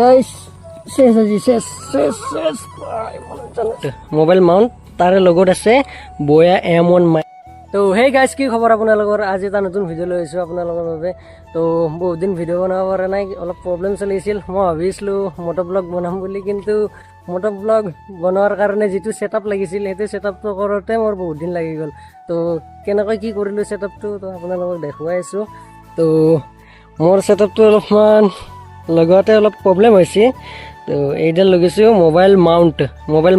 Guys শেষ আজি শেষ মোবাইল মাউন্ট তাৰে লগত আছে বয়া M1 মাইক। তো হেই গাইস কি খবৰ আপোনালোকৰ? আজি এটা নতুন ভিডিঅ' লৈ আহিছোঁ আপোনালোকৰ বাবে। তো বহুত দিন ভিডিঅ' বনাব পৰা নাই, অলপ প্ৰব্লেম চলি আছিল। মই ভাবিছিলোঁ মটো ব্লগ বনাম বুলি, কিন্তু মটো ব্লগ বনোৱাৰ কাৰণে যিটো ছেটআপ লাগিছিল সেইটো ছেটআপটো কৰোঁতে মোৰ বহুত দিন লাগি গ'ল। তো কেনেকৈ কি কৰিলোঁ ছেটআপটো তো আপোনালোকক দেখুৱাই আছোঁ। তো মোৰ ছেটআপটো অলপমান লগতে অলপ প্ৰব্লেম হৈছে। তো এইডাল লগাইছোঁ মোবাইল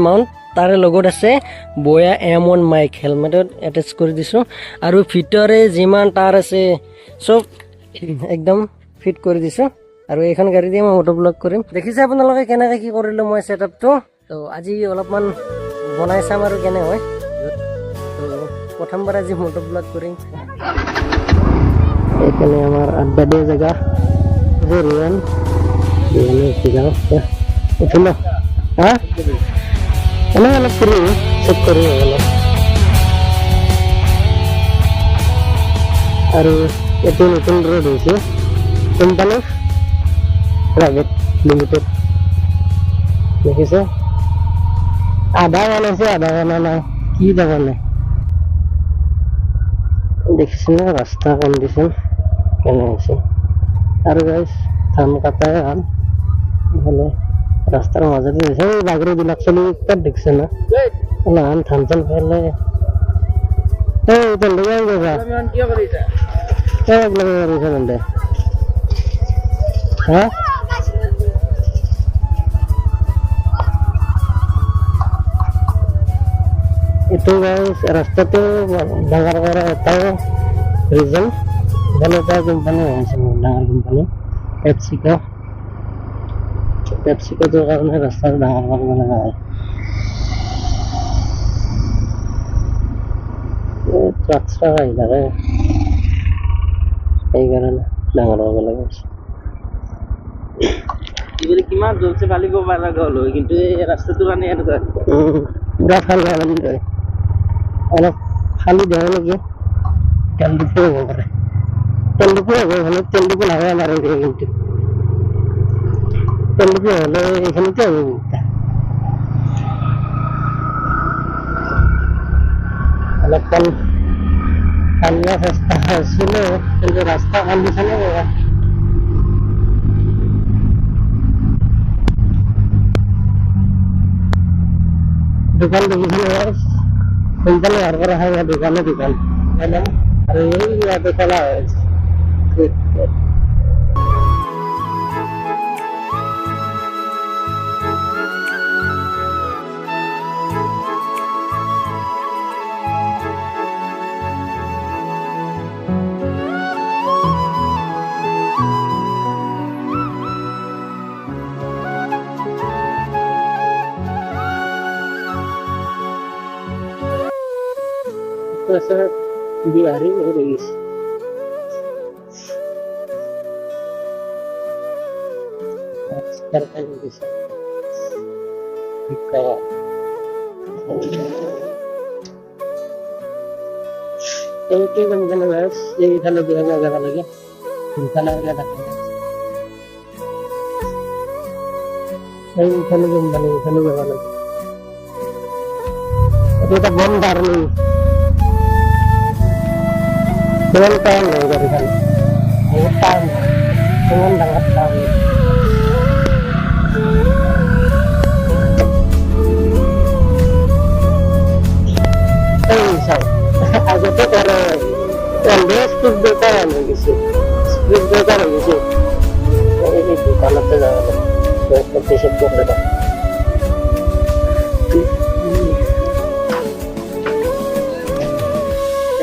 মাউণ্ট তাৰে লগত আছে বয়া M1 মাইক, হেলমেটত এটেচ কৰি দিছোঁ। আৰু ভিতৰে যিমান তাঁৰ আছে চব একদম ফিট কৰি দিছোঁ। আৰু এইখন গাড়ী দিয়ে মই মটো ব্লগ কৰিম। দেখিছে আপোনালোকে কেনেকৈ কি কৰিলোঁ মই ছেটআপটো। তো আজি অলপমান বনাই চাম আৰু কেনে হয়। তো প্ৰথমবাৰ আজি মটো ব্লগ কৰিম। এইফালে আমাৰ আড্ডা দিয়া জেগা ৰুৱান অলপ কৰি চেক কৰি অলপ। আৰু এইটো নতুন ৰোড হৈছে কোম্পানী প্ৰাইভেট লিমিটেড। দেখিছে আধা বনাইছে আধা বনা নাই, কি যাব নাই। দেখিছে না ৰাস্তা কণ্ডিশ্যন কেনে হৈছে। আৰু গাইছ ধান কাটাই ধান ইফালে ৰাস্তাৰ মাজতে হৈছে বাগৰিবিলাক চলি তাত দেখিছে না ধান ধান চান ফেলে হা এইটো গাইছ ৰাস্তাটো ডাঙৰ কৰা এটাই ৰিজন। এখানে এটা কোম্পানি আহিছে ডাঙৰ কোম্পানি পেপচিকোটোৰ কাৰণে ৰাস্তাটো ডাঙৰ কৰিব লগা হয়। ট্ৰাক আহি থাকে সেইকাৰণে ডাঙৰ কৰিব লগা হৈছে। কিমান জলছে ফালিব পৰা গ'ল হয়, কিন্তু এই ৰাস্তাটোৰ কাৰণে এনেকুৱা পুৰা ভাল হয়। অলপ খালি দেওঁ নেকি, তেল ডিপু হ'ব পাৰে। তেল ডিপু হ'ব এইফালে, তেল ডিপু নাহে আমাৰ কিন্তু তেল ডিপু হ'লে এইখিনিতে হ'ব। অলপমান খালিয়া চেষ্টা হৈছিলোঁ, কিন্তু ৰাস্তা কণ্ডিশ্যনে বেয়া। দোকান দেখিছিলোঁ কোম্পানী হোৱাৰ পৰা হয় দোকান আৰু এই ইয়াতে খেলা হৈছে। बिहारी हो रही है এইফালে যাব লাগে এইফালে কোম্পানী এইফালে যাব লাগে। এইটো এটা বন্ধ আৰু dengan tahun loh dari kan tahun dengan banget tahun saya aku tuh kalau dia speed breaker gitu ini di kalau tuh seperti sebut ada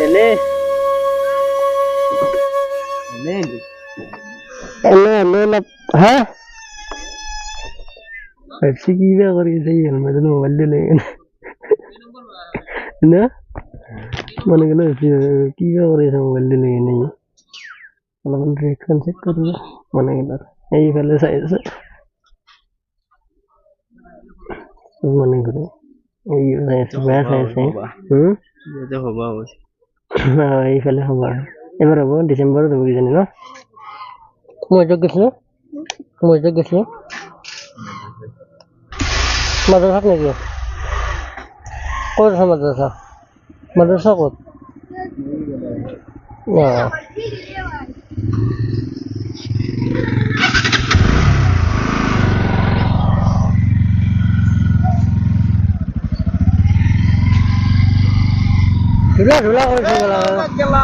ini হা পেপচি কি বা কৰিছে হেলমেটত মোবাইল দিলে না মানে গ'লে কি বা কৰিছে মোবাইল দিলে এনেই অলপমান ৰিয়েকশ্যন চেক কৰিব মানে গ'লে এইফালে চাই আছে মানে গ'লে এই চাই আছে বেয়া চাই আছে এইফালে হ'ব আৰু এবাৰ হ'ব ডিচেম্বৰত হ'ব কিজানি ন। মই য'ত গৈছিলোঁ মাদ্রাসাত নেকি ক'ত আছে মাদ্রাসা মাদ্রাসা ক'ত ধুলা ধুলা কৰি থৈ গেলা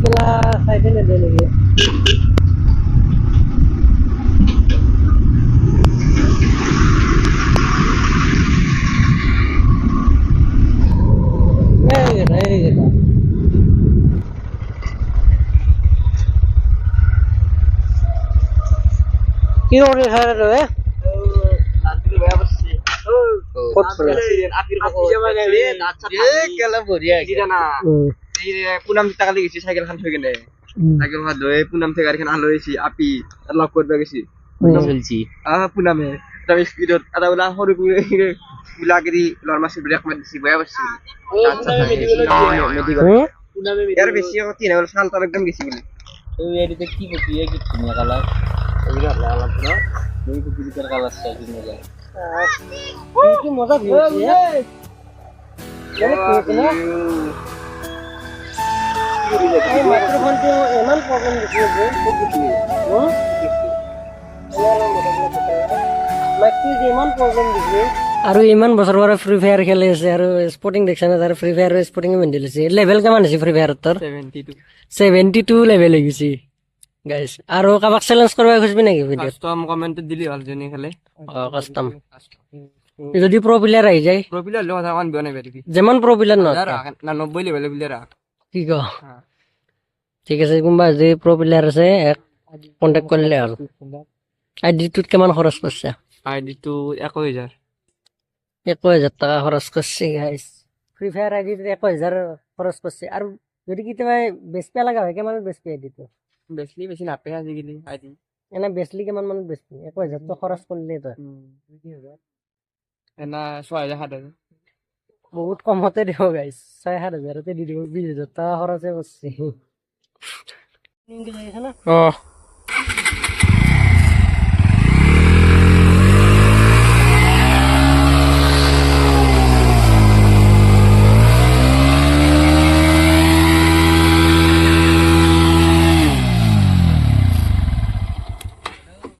কেলা চাইছে নেদে নেকি কি কৰি আছা তই পুনাম টাকালি গেছি চাইকেল খান থৈ কেনে চাইকেল খান লৈ পুনাম থেকে গাড়ীখন আন লৈ আহিছি আপি লগ কৰিব গেছি পুনামে তাৰ স্পীডত এটা ওলা সৰু গোলাগিৰি ল'ৰা মাছি ব্ৰেক মাৰি দিছি বেয়া পাইছি ইয়াৰ বেছি কথা নাই চাল তাৰ একদম গেছি বুলি কি কপি কি ধুনীয়া কালাৰ এইবিলাক কালাৰ পুৰা দুই কপি কালাৰ চাই কি মজা কি মজা ভিউ মাইক্ৰফোনটো ইমান প্ৰব্লেম দিছে যে ইমান প্ৰব্লেম দিছে আৰু ইমান বছৰ পৰা ফ্ৰী ফায়াৰ খেলি আছে আৰু স্পৰ্টিং দেখছে না তাৰ ফ্ৰী ফায়াৰ স্পৰ্টিং পিন্ধি লৈছে লেভেল কিমান হৈছে ফ্ৰী ফায়াৰত তোৰ 72 লেভেল হৈ গৈছে গাইছ আৰু কাবাক চেলেঞ্জ কৰিব খুজিবি নেকি ভিডিঅ'ত কাস্টম কমেন্টত দিলি ভাল জনি খেলে কাস্টম যদি প্ৰো প্লেয়াৰ আহি যায় প্ৰো প্লেয়াৰ লো কথা মান বিয়নে বেৰি যেমন প্ৰো প্লেয়াৰ নহয় না 90 লেভেল প্লেয়াৰ কি ক ঠিক আছে কোনোবা যদি প্ৰো প্লেয়াৰ আছে কণ্টেক্ট কৰিলে হ'ল আইডিটোত কিমান খৰচ কৰিছে আইডিটো 1000 টকা খৰচ কৰিছে গাইছ ফ্ৰী ফায়াৰ আইডিত 1000 খৰচ কৰিছে আৰু যদি কেতিয়াবা বেচপিয়া লগা হয় কিমানত বেচপি আইডিটো বেছি নাপে আজিকালি আইডি এনে বেচলি কিমান মানত বেচবি 1000 তো খৰচ কৰিলে তই এনা 6000 বহুত কমতে দিব গাইছ 6000তে দি দিব 20000 টকা খৰচে কৰিছে